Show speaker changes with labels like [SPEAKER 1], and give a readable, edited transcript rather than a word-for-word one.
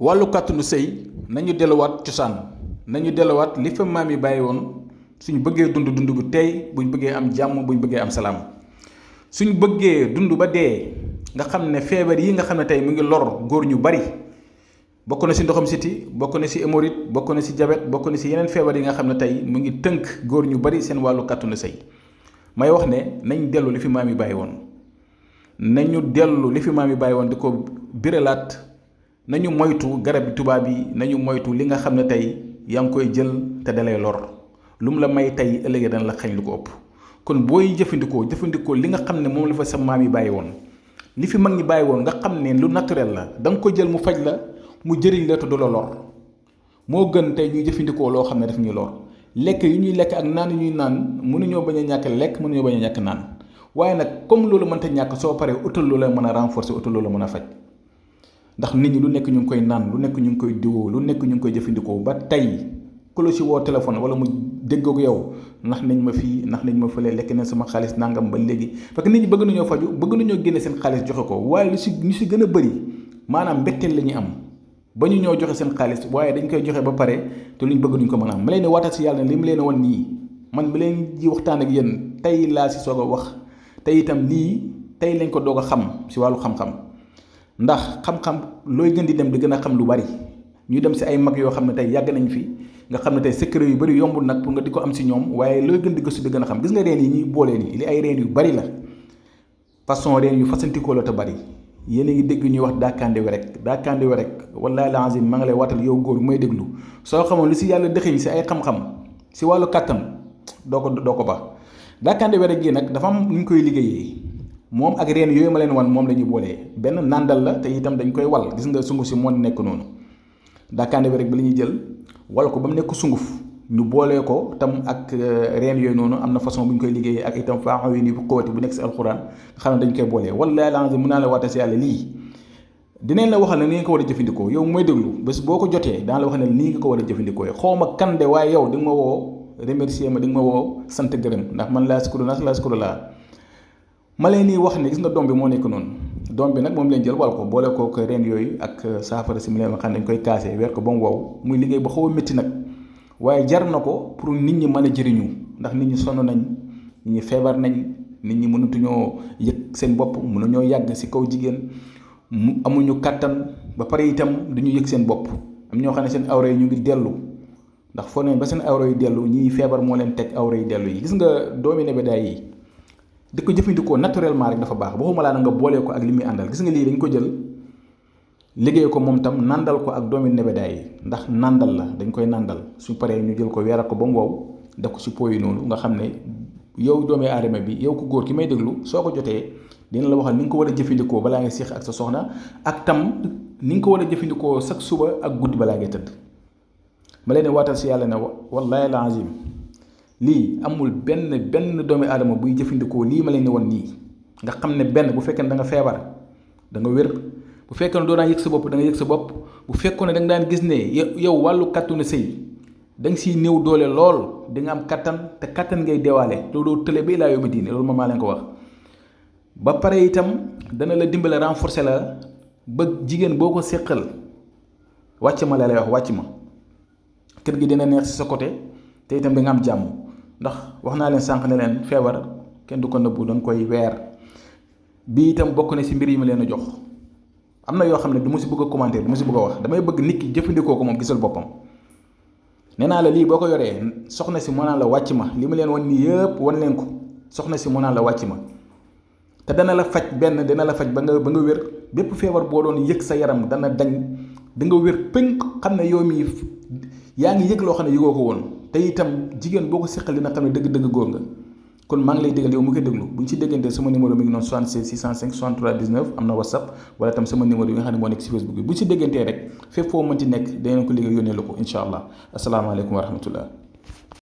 [SPEAKER 1] wàllu kàttanu sëy nañu delluwaat cosaan nañu delluwaat li fa maam yi bàyyi woon suñu bëggee dund bu tey buñ bëggee am jàmm buñ bëggee am salaam suñu bëggee dund ba dee nga xam ne feebar yi nga xam ne tey mu ngi lor góor ñu bari bokk na si ndoxam siti bokk na si hémorroïde bokk na si diabète bokk na si yeneen feebar yi nga xam ne tey mu ngi tënk góor ñu bari seen wàllu kàttanu sëy may wax ne nañ dellu li fi maam yi bàyyi woon nañu dellu li fi maam yi bàyyi woon di ko biralaat nañu moytu garab tubaab yi nañu moytu li nga xam ne tey yaa ngi koy jël te dalay lor lu mu la may tey ëllëgee dana la xañ lu ko ëpp kon booy jëfandikoo li nga xam ne moom la fa sa maam yi bàyyi woon li fi mag ñi bàyyi woon nga xam ne lu naturel la da nga ko jël mu faj la mu jëriñ la te du la lor moo gën tey ñuy jëfandikoo loo xam ne daf ñuy lor lekk yu ñuy lekk ak naan yu ñuy naan mënuñoo bañ a ñàkk lekk mënuñoo bañ a ñàkk naan waaye nag comme loolu mënta ñàkk soo paree utal lu la mën a renforcer utal lu la mën a faj ndax nit ñi lu nekk ñu ngi koy naan lu nekk ñu ngi koy diwoo lu nekk ñu ngi koy jëfandikoo ba tey ku la si woo téléphone wala mu déggoog yow ndax nañ ma fii ndax nañ ma fële lekk na sama xaalis nangam ba léegi parce que nit ñi bëgg nañoo faju bëgg nañoo génne seen xaalis joxe ko waaye ñu si gën a bëri maanaam mbetteel la ñuy am ba ñu ñoo joxe seen xaalis waaye dañ koy joxe ba pare te luñ bëgg duñ ko mën a am ma leen waatal si yàlla ne li mu leen a wan nii man bi leen ji waxtaan ak yéen tey laa si soog a wax tey itam lii tey lañ ko doog a xam si wàllu xam-xam ndax xam-xam looy gën di dem di gën a xam lu bari ñu dem si ay mag yoo xam ne tey yàgg nañ fi nga xam ne tey secret yu bari yombul nag pour nga di ko am si ñoom waaye looy gën di gëstu di gën a xam gis nga reen yi ñuy boolee nii li ay reen yu bari la façon reen yu fasantikoo la te bari yéen a ngi dégg ñuy wax daakande we rek wallaahi lazim maa ngi lay waatal yow góor may déglu soo xamoon li si yàlla dëxiñ si ay xam-xam si wàllu kàttan doo ko ba daakande we rek gi nag dafa am nu ñu koy liggéeyee moom ak reen yooyu ma leen wan moom la ñuy boolee benn nàndal la te itam dañ koy wal gis nga sunguf si moo nekk noonu daakande we rek bi la ñuy jël wal ko ba mu nekk sunguf ñu boolee ko tam ak reen yooyu noonu am na façon bu ñu koy liggéeyee ak itam faaxaw yi ni bu xóoti bu nekk si alxuraan nga xam ne dañ koy boolee wallaahi lancé mën naa la waate si yàlla lii dinañ la waxal ne ni nga ko war a jëfandikoo yow mooy déglu bés boo ko jotee dana la wax ne nii nga ko war a jëfandikoo xaw ma kan de waaye yow di nga ma woo remercier ma di nga ma woo sant gërëm ndax man laa sukuru laa ma leen nii wax ne gis nga doom bi moo nekk noonu doom bi nag moom leen jël wal ko boole ko reen yooyu ak saafara si mu leen xam ne dañ koy kaasee weer ko ba mu wow muy liggéey ba xaw a métti nag waaye jar na ko pour nit ñi mën a jëriñu ndax nit ñi sonn nañ nit ñi feebar nañ nit ñi mënatuñoo yëg seen bopp mënuñoo yàgg si kaw jigéen mu amuñu kàttan ba pare itam duñu yëg seen bopp am ñoo xam ne seen awra yi ñu ngi dellu ndax foo nañ ba seen awra yi dellu ñiy feebar moo leen teg awra yi dellu yi gis nga doomi nebedaay yi di ko jëfandikoo naturellement rek dafa baax waxuma laa na nga boolee ko ak li muy àndal gis nga lii dañ ko jël liggéey ko moom tam nàndal ko ak doomi nebedaay yi ndax nàndal la dañ koy nàndal su paree ñu jël ko weeral ko ba mu wow def ko si po yi noonu nga xam ne yow doomi aadama bi yow ko góor ki may déglu soo ko jotee dina la waxal ni nga ko war a jëfandikoo balaa ngay séex ak sa soxna ak tam ni nga ko war a jëfandikoo chaque suba ak guddi balaa ngay tëdd ma leen waatal si yàlla ne wallaahi lazim lii amul benn doomi aadama buy jëfandikoo lii ma leen wan nii nga xam ne benn bu fekkee ne da nga feebar da nga wér bu fekkee ne doo daan yëg sa bopp da nga yëg sa bopp bu fekkoon ne da nga daan gis ne yow wàllu kàttanu sëy da nga siy néew doole lool di nga am kattan te kattan ngay deewaale loolu doo tële ba ilaa yawmi diin loolu maa leen ko wax ba pare itam dana la dimbale renforcer la ba jigéen boo ko séqal wàcc ma la lay wax wàcc ma kër gi dina neex si sa côté te itam da nga am jàmm ndax wax naa leen sànq ne leen feebar kenn du ko nëbbu da nga koy weer bii itam bokk na si mbir yi ma leen a jox am na yoo xam ne du ma si bëgg a commenter du ma si bëgg a wax damay bëgg nit ki jëfandikoo ko moom gisal boppam nee naa la lii boo ko yoree soxna si moo naan la wàcc ma li ma leen wan nii yëpp wan leen ko soxna si moo naan la wàcc ma te dana la faj dana la faj ba nga wér bépp feebar boo doon yëg sa yaram dana dañ da nga wér pënk xam ne yow mii yaa ngi yëg loo xam ne yëgoo ko woon te itam jigéen boo ko seqal dina xam ne dëgg-dëgg góor nga kon maa ngi lay déggal yow mu koy déglu bu ñu si déggantee sama numéro mi ngi noonu 76 605 63 19 am na whatsapp wala tam sama numéro yi nga xam ne moo nekk si Facebook bi bu ñu si déggantee rek fépp foo mënti nekk danañ ko liggéey yónnee la ko incha allah asalaamaaleykum wa rahmatullah